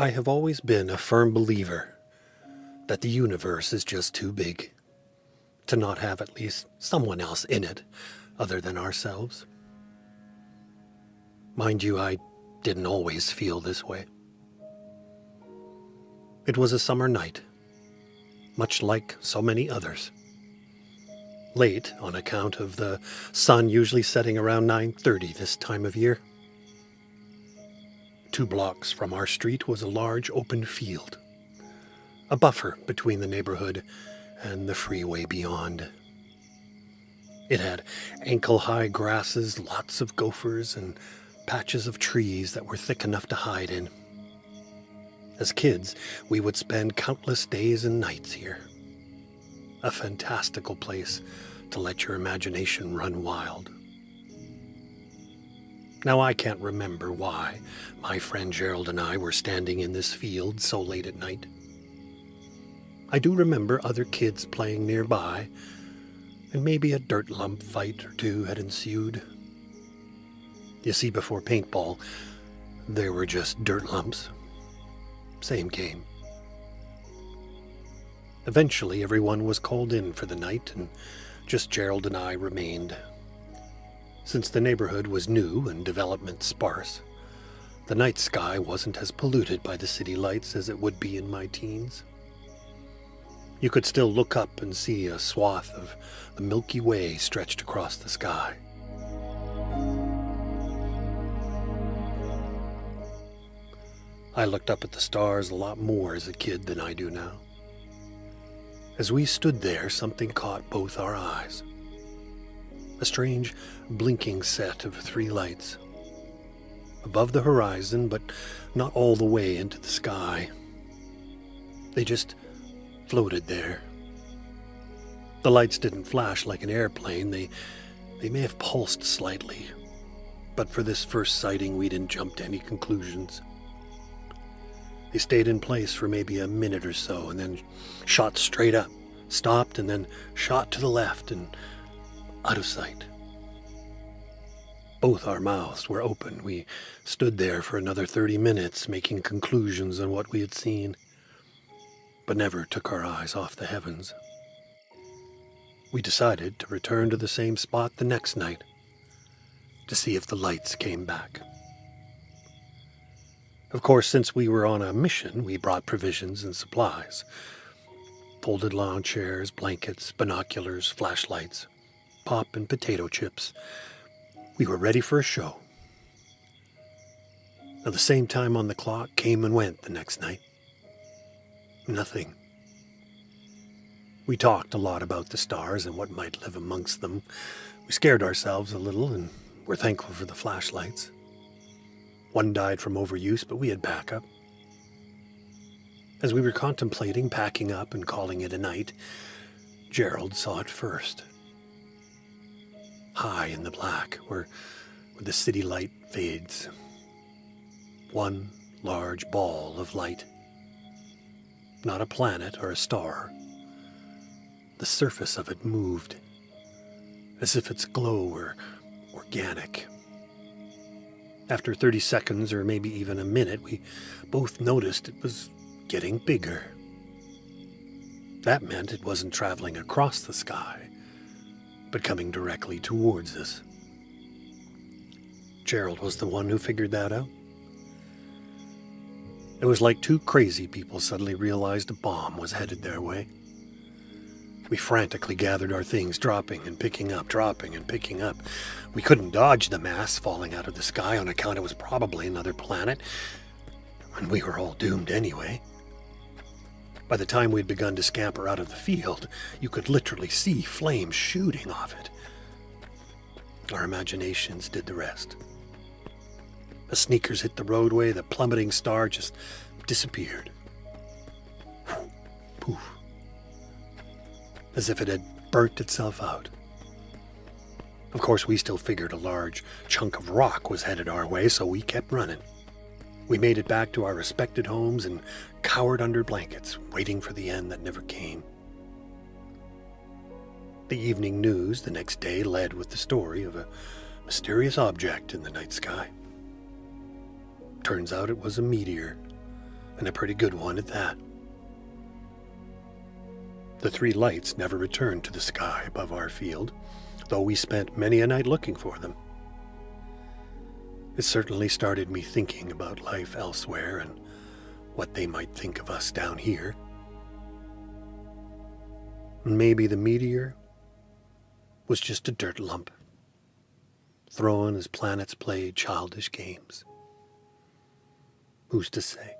I have always been a firm believer that the universe is just too big to not have at least someone else in it other than ourselves. Mind you, I didn't always feel this way. It was a summer night, much like so many others. Late on account of the sun usually setting around 9:30 this time of year. 2 blocks from our street was a large open field, a buffer between the neighborhood and the freeway beyond. It had ankle-high grasses, lots of gophers, and patches of trees that were thick enough to hide in. As kids, we would spend countless days and nights here. A fantastical place to let your imagination run wild. Now I can't remember why my friend Gerald and I were standing in this field so late at night. I do remember other kids playing nearby, and maybe a dirt lump fight or two had ensued. You see, before paintball, there were just dirt lumps. Same game. Eventually, everyone was called in for the night, and just Gerald and I remained. Since the neighborhood was new and development sparse, the night sky wasn't as polluted by the city lights as it would be in my teens. You could still look up and see a swath of the Milky Way stretched across the sky. I looked up at the stars a lot more as a kid than I do now. As we stood there, something caught both our eyes. A strange, blinking set of 3 lights. Above the horizon, but not all the way into the sky. They just floated there. The lights didn't flash like an airplane. They may have pulsed slightly. But for this first sighting, we didn't jump to any conclusions. They stayed in place for maybe a minute or so and then shot straight up, stopped, and then shot to the left and out of sight. Both our mouths were open. We stood there for another 30 minutes making conclusions on what we had seen, but never took our eyes off the heavens. We decided to return to the same spot the next night to see if the lights came back. Of course, since we were on a mission, we brought provisions and supplies. Folded lawn chairs, blankets, binoculars, flashlights, pop and potato chips. We were ready for a show. Now, the same time on the clock came and went the next night. Nothing. We talked a lot about the stars and what might live amongst them. We scared ourselves a little and were thankful for the flashlights. One died from overuse, but we had backup. As we were contemplating packing up and calling it a night, Gerald saw it first. High in the black, where the city light fades. One large ball of light. Not a planet or a star. The surface of it moved, as if its glow were organic. After 30 seconds, or maybe even a minute, we both noticed it was getting bigger. That meant it wasn't traveling across the sky, but coming directly towards us. Gerald was the one who figured that out. It was like 2 crazy people suddenly realized a bomb was headed their way. We frantically gathered our things, dropping and picking up, dropping and picking up. We couldn't dodge the mass falling out of the sky on account it was probably another planet, and we were all doomed anyway. By the time we'd begun to scamper out of the field, you could literally see flames shooting off it. Our imaginations did the rest. As sneakers hit the roadway, the plummeting star just disappeared. Poof. As if it had burnt itself out. Of course, we still figured a large chunk of rock was headed our way, so we kept running. We made it back to our respected homes and cowered under blankets, waiting for the end that never came. The evening news the next day led with the story of a mysterious object in the night sky. Turns out it was a meteor, and a pretty good one at that. The three lights never returned to the sky above our field, though we spent many a night looking for them. It certainly started me thinking about life elsewhere and what they might think of us down here. Maybe the meteor was just a dirt lump, thrown as planets played childish games. Who's to say?